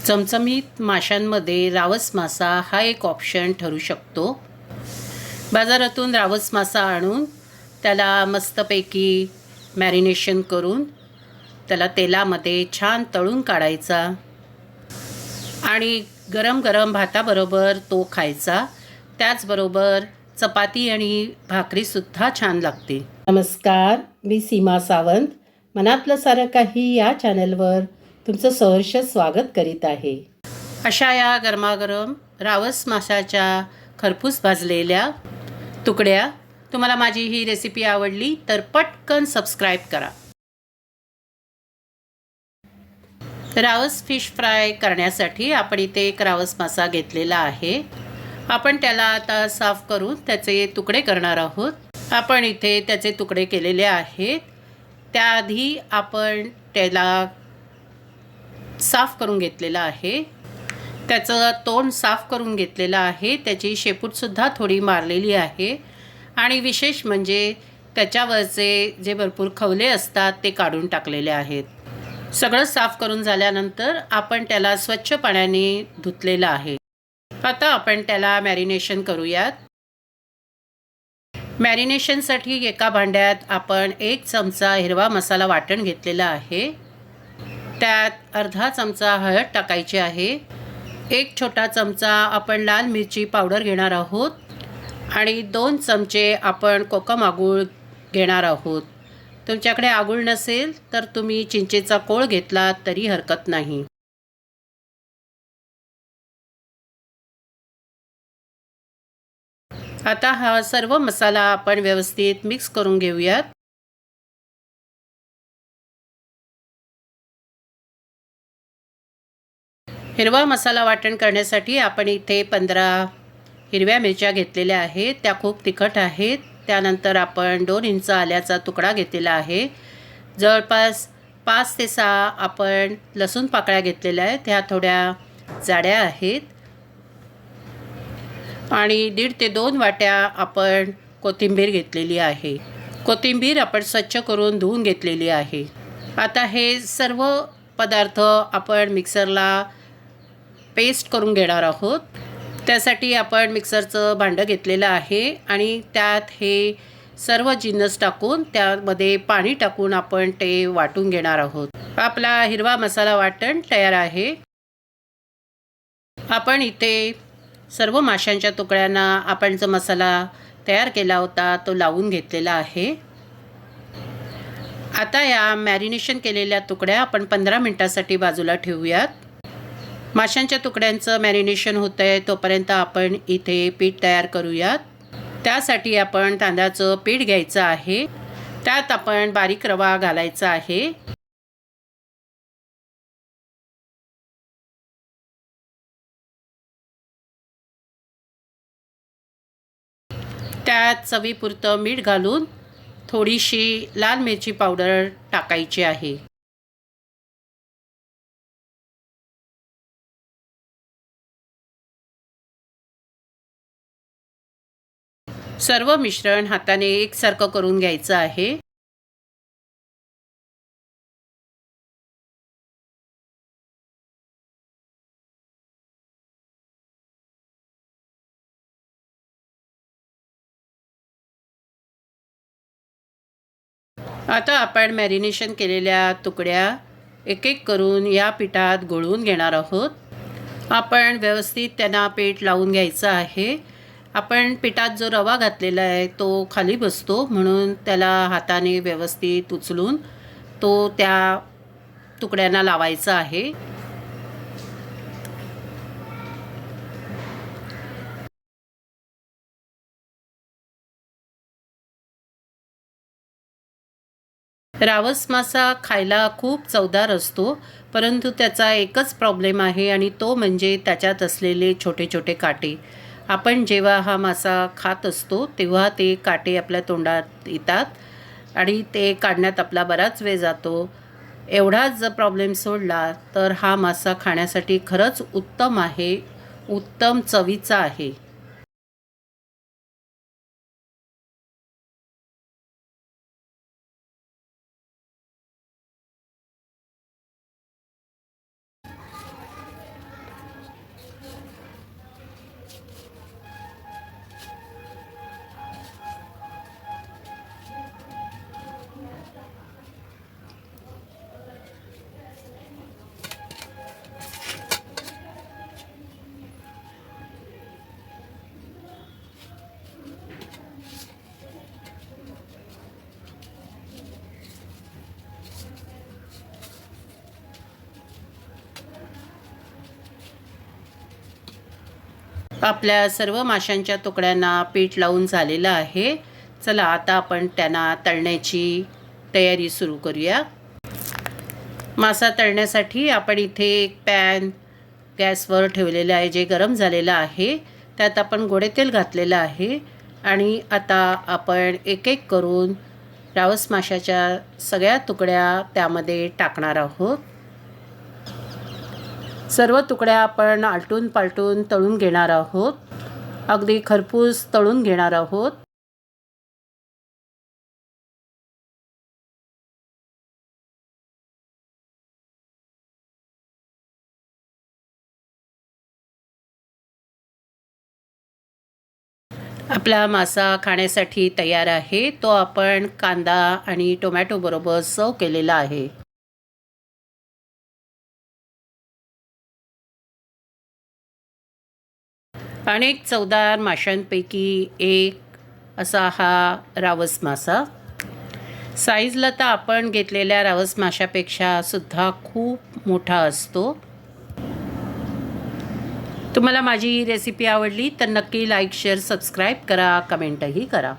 चमचमीत माशांमध्ये रावस मासा हा एक ऑप्शन ठरू शकतो। बाजारातून रावस मासा आणून त्याला मस्तपैकी मॅरिनेशन करून त्याला तेलामध्ये छान तळून काढायचा आणि गरम गरम भाताबरोबर तो खायचा। त्याचबरोबर चपाती आणि भाकरीसुद्धा छान लागते। नमस्कार, मी सीमा सावंत। मनातलं सारं काही या चॅनलवर तुमचं सहर्ष स्वागत करीत आहे। अशा या गरमागरम रावस माशाच्या खरपूस भाजलेल्या तुकड्या तुम्हाला माझी ही रेसिपी आवडली तर पटकन सबस्क्राईब करा। रावस फिश फ्राय करण्यासाठी आपण इथे एक रावस मासा घेतलेला आहे। आपण त्याला आता साफ करून त्याचे तुकडे करणार आहोत। आपण इथे त्याचे तुकडे केलेले आहेत। त्याआधी आपण त्याला साफ करून घेतलेला आहे। त्याचं तोंड साफ करून घेतलेलं आहे। त्याची शेपूटसुद्धा थोडी मारलेली आहे आणि विशेष म्हणजे त्याच्यावरचे जे भरपूर खवले असतात ते काढून टाकलेले आहेत। सगळं साफ करून झाल्यानंतर आपण त्याला स्वच्छ पाण्याने धुतलेलं आहे। आता आपण त्याला मॅरिनेशन करूयात। मॅरिनेशनसाठी एका भांड्यात आपण 1 चमचा हिरवा मसाला वाटण घेतलेला आहे। त्यात अर्धा चमचा हळद टाकायची आहे। 1 छोटा चमचा आपण लाल मिरची पावडर घेणार आहोत आणि 2 चमचे आपण कोकम आगूळ घेणार आहोत। तुमच्याकडे आगूळ नसेल तर तुम्ही चिंचेचा कोळ घेतला तरी हरकत नाही। आता हा सर्व मसाला आपण व्यवस्थित मिक्स करून घेऊयात। हिरवा मसाला वाटण करण्यासाठी आपण इथे 15 हिरव्या मिरच्या घेतलेल्या आहेत। त्या खूप तिखट आहेत। त्यानंतर आपण 2 इंच आल्याचा तुकडा घेतलेला आहे। जवळपास 5 ते 6 आपण लसूण पाकळ्या घेतलेल्या आहेत। ह्या थोड्या जाड्या आहेत आणि 1.5 ते 2 वाट्या आपण कोथिंबीर घेतलेली आहे। कोथिंबीर आपण स्वच्छ करून धुवून घेतलेली आहे। आता हे सर्व पदार्थ आपण मिक्सरला पेस्ट करून घेणार आहोत। त्यासाठी आपण मिक्सरचं भांडं घेतलेलं आहे आणि त्यात हे सर्व जिन्नस टाकून त्यामध्ये पाणी टाकून आपण ते वाटून घेणार आहोत। आपला हिरवा मसाला वाटण तयार आहे। आपण इथे सर्व माशांच्या तुकड्यांना आपण जो मसाला तयार केला होता तो लावून घेतलेला आहे। आता या मॅरिनेशन केलेल्या तुकड्या आपण 15 मिनिटांसाठी बाजूला ठेवूयात। माशांच्या तुकड्यांचं मॅरिनेशन होतंय तोपर्यंत आपण इथे पीठ तयार करूयात। त्यासाठी आपण तांदळाचं पीठ घ्यायचं आहे। त्यात आपण बारीक रवा घालायचा आहे। त्यात चवीपुरतं मीठ घालून थोडीशी लाल मिरची पावडर टाकायची आहे। सर्व मिश्रण हाताने एकसारखं करून घ्यायचं आहे। आता आपण मॅरिनेशन केलेल्या तुकड्या एक एक करून या पिठात घोळवून घेणार आहोत। आपण व्यवस्थित त्यांना पीठ लावून घ्यायचं आहे। आपण पिठात जो रवा घातलेला आहे तो खाली बसतो म्हणून त्याला हाताने व्यवस्थित उचलून तो त्या तुकड्यांना लावायचा आहे। रावस मासा खायला खूप चवदार असतो, परंतु त्याचा एकच प्रॉब्लेम आहे आणि तो म्हणजे त्याच्यात असलेले छोटे छोटे काटे। आपण जेव्हा हा मासा खात असतो तेव्हा ते काटे आपल्या तोंडात येतात आणि ते काढण्यात आपला बराच वेळ जातो। एवढाच जर प्रॉब्लेम सोडला तर हा मासा खाण्यासाठी खरंच उत्तम आहे, उत्तम चवीचा आहे। आपल्या सर्व माशांच्या तुकड्यांना पीठ लावून झालेलं आहे. चला आता आपण त्यांना तळण्याची तयारी सुरू करूया. मासा तळण्यासाठी आपण इथे एक पॅन गॅसवर ठेवलेलं आहे जे गरम झालेलं आहे. त्यात आपण गोडे तेल घातलेलं आहे आणि आता आपण एक एक करून रावस माशाच्या सगळ्या तुकड्या त्यामध्ये टाकणार आहोत. सर्व तुकड्या आपण आलटून पालटून तळून घेणार आहोत. अगदी खरपूस तळून घेणार आहोत. आपला मासा खाण्यासाठी तयार आहे. तो आपण कांदा आणि टोमॅटो बरोबर सर्व केलेला आहे. अनेक चवदार माशांपैकी एक असा हा रावस मासा. साईजला तर आपण घेतलेल्या रावस माशापेक्षा सुद्धा खूप मोठा असतो. तुम्हाला माझी रेसिपी आवडली तर नक्की लाईक शेअर सबस्क्राईब करा, कमेंटही करा.